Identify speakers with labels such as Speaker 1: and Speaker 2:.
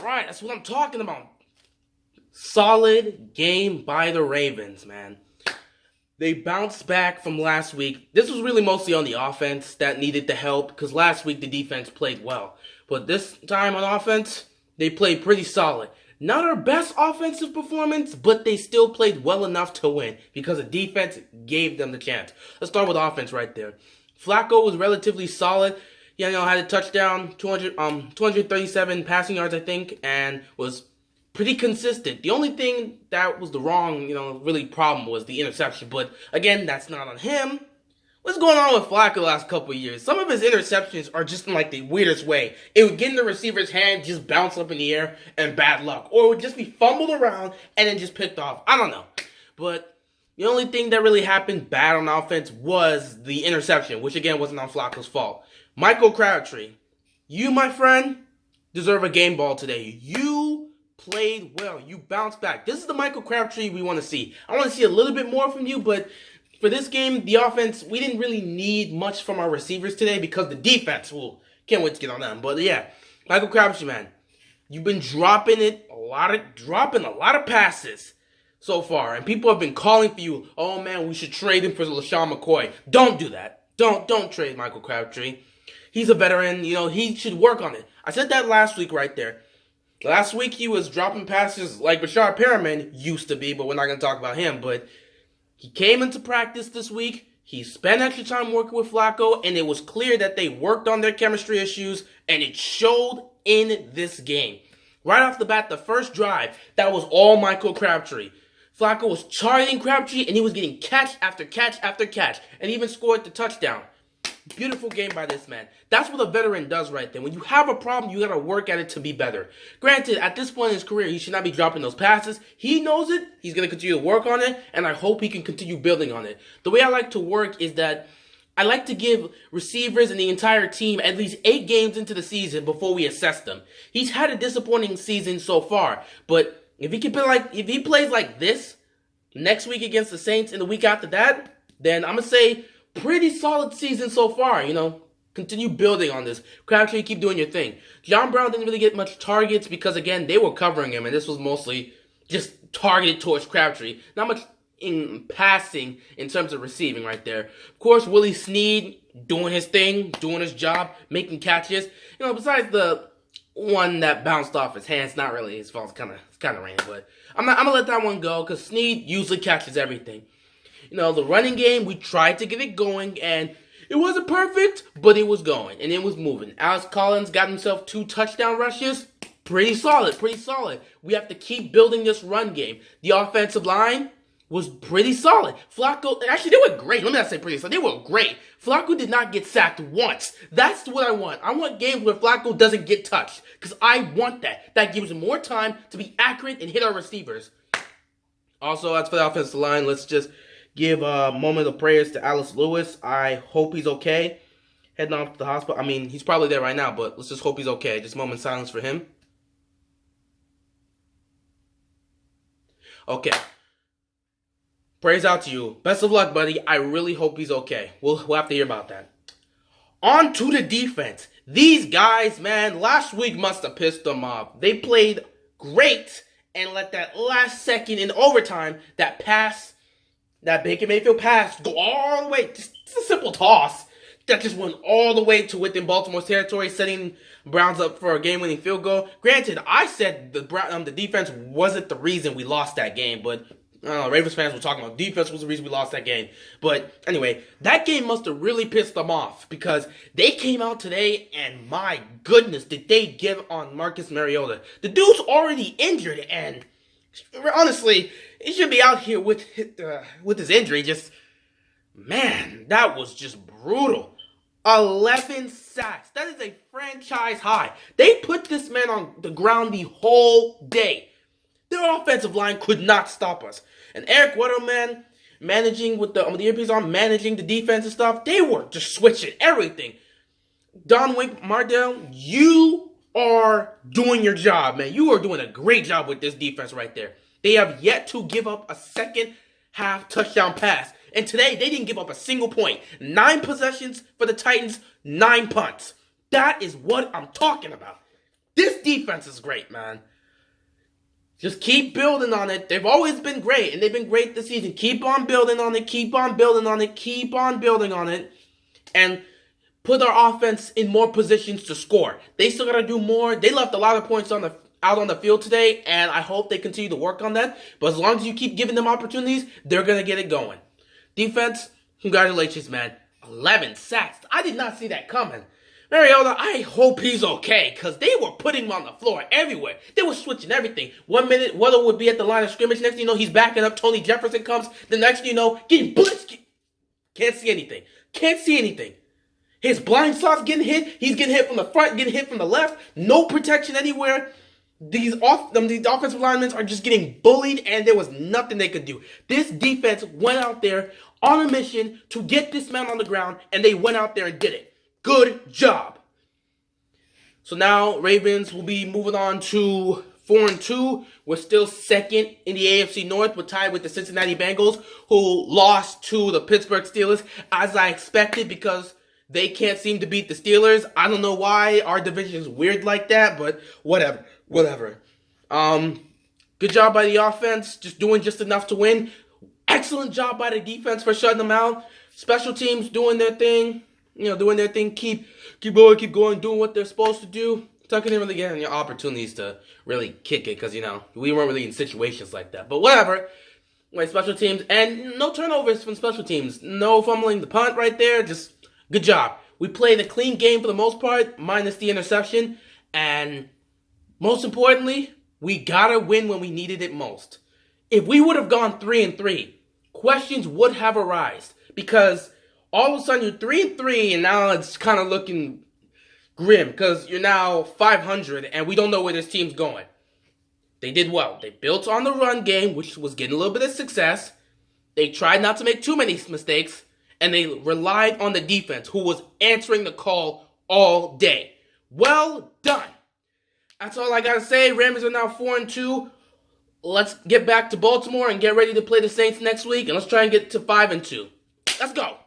Speaker 1: right, that's what I'm talking about. Solid game by the Ravens, man. They bounced back from last week. This was really mostly on the offense that needed the help because last week the defense played well. But this time on offense, they played pretty solid. Not our best offensive performance, but they still played well enough to win because the defense gave them the chance. Let's start with offense right there. Flacco was relatively solid. He had a touchdown, 237 passing yards, I think, and was pretty consistent. The only thing that was the wrong, really problem was the interception. But again, that's not on him. What's going on with Flacco the last couple of years? Some of his interceptions are just in like the weirdest way. It would get in the receiver's hand, just bounce up in the air, and bad luck. Or it would just be fumbled around and then just picked off. I don't know. But the only thing that really happened bad on offense was the interception, which again wasn't on Flacco's fault. Michael Crabtree, you, my friend, deserve a game ball today. You played well. You bounced back. This is the Michael Crabtree we want to see. I want to see a little bit more from you, but for this game, the offense, we didn't really need much from our receivers today because the defense, can't wait to get on them. But yeah, Michael Crabtree, man, you've been dropping a lot of passes so far, and people have been calling for you. Oh man, we should trade him for LaShawn McCoy. Don't do that. Don't trade Michael Crabtree. He's a veteran. He should work on it. I said that last week right there. Last week he was dropping passes like Rashard Perriman used to be, but we're not going to talk about him. But he came into practice this week. He spent extra time working with Flacco, and it was clear that they worked on their chemistry issues, and it showed in this game. Right off the bat, the first drive, that was all Michael Crabtree. Flacco was targeting Crabtree, and he was getting catch after catch after catch, and even scored the touchdown. Beautiful game by this man. That's what a veteran does right there. When you have a problem, you got to work at it to be better. Granted, at this point in his career, he should not be dropping those passes. He knows it. He's going to continue to work on it, and I hope he can continue building on it. The way I like to work is that I like to give receivers and the entire team at least 8 games into the season before we assess them. He's had a disappointing season so far, but if he plays like this next week against the Saints and the week after that, then I'm going to say pretty solid season so far, Continue building on this. Crabtree, keep doing your thing. John Brown didn't really get much targets because, again, they were covering him, and this was mostly just targeted towards Crabtree. Not much in passing in terms of receiving right there. Of course, Willie Snead doing his thing, doing his job, making catches. Besides the one that bounced off his hands, not really his fault. It's kind of random, but I'm gonna let that one go because Snead usually catches everything. The running game, we tried to get it going, and it wasn't perfect, but it was going, and it was moving. Alex Collins got himself 2 touchdown rushes. Pretty solid. We have to keep building this run game. The offensive line was pretty solid. Flacco, actually, they were great. Let me not say pretty solid. They were great. Flacco did not get sacked once. That's what I want. I want games where Flacco doesn't get touched, because I want that. That gives him more time to be accurate and hit our receivers. Also, as for the offensive line, let's just give a moment of prayers to Alice Lewis. I hope he's okay. Heading off to the hospital. I mean, he's probably there right now, but let's just hope he's okay. Just a moment of silence for him. Okay. Prayers out to you. Best of luck, buddy. I really hope he's okay. We'll have to hear about that. On to the defense. These guys, man, last week must have pissed them off. They played great and let that last second in overtime, that Baker Mayfield pass go all the way. Just a simple toss that just went all the way to within Baltimore's territory, setting Browns up for a game-winning field goal. Granted, I said the defense wasn't the reason we lost that game, but Ravens fans were talking about defense was the reason we lost that game. But anyway, that game must have really pissed them off because they came out today and my goodness, did they give on Marcus Mariota. The dude's already injured and honestly, he should be out here with his injury. Man, that was just brutal. 11 sacks. That is a franchise high. They put this man on the ground the whole day. Their offensive line could not stop us. And Eric Weddleman managing with the earpiece on, managing the defense and stuff, they were just switching everything. Don Wink Mardell, you are doing your job, man. You are doing a great job with this defense right there. They have yet to give up a second half touchdown pass. And today, they didn't give up a single point. 9 possessions for the Titans, 9 punts. That is what I'm talking about. This defense is great, man. Just keep building on it. They've always been great, and they've been great this season. Keep on building on it, keep on building on it, keep on building on it, and put our offense in more positions to score. They still got to do more. They left a lot of points out on the field today, and I hope they continue to work on that. But as long as you keep giving them opportunities, they're going to get it going. Defense, congratulations, man. 11 sacks. I did not see that coming. Mariota, I hope he's okay, because they were putting him on the floor everywhere. They were switching everything. 1 minute, Waddle would be at the line of scrimmage. Next thing you know, he's backing up. Tony Jefferson comes. The next thing you know, getting blitzed. Can't see anything. Can't see anything. His blind spot's getting hit. He's getting hit from the front, getting hit from the left. No protection anywhere. These offensive linemen are just getting bullied, and there was nothing they could do. This defense went out there on a mission to get this man on the ground, and they went out there and did it. Good job. So now Ravens will be moving on to 4-2. We're still second in the AFC North. We're tied with the Cincinnati Bengals, who lost to the Pittsburgh Steelers, as I expected, because they can't seem to beat the Steelers. I don't know why. Our division is weird like that, but whatever. Good job by the offense, just doing just enough to win. Excellent job by the defense for shutting them out. Special teams doing their thing. Doing their thing. Keep going, doing what they're supposed to do. Tucking in really getting your opportunities to really kick it, because, we weren't really in situations like that. But whatever. Anyway, special teams, and no turnovers from special teams. No fumbling the punt right there. Just good job. We played a clean game for the most part, minus the interception. And most importantly, we gotta win when we needed it most. If we would have gone 3-3, questions would have arisen, because all of a sudden you're 3-3, and now it's kind of looking grim, because you're now 500, and we don't know where this team's going. They did well. They built on the run game, which was getting a little bit of success. They tried not to make too many mistakes, and they relied on the defense, who was answering the call all day. Well done. That's all I got to say. Rams are now 4-2. Let's get back to Baltimore and get ready to play the Saints next week, and let's try and get to 5-2. Let's go.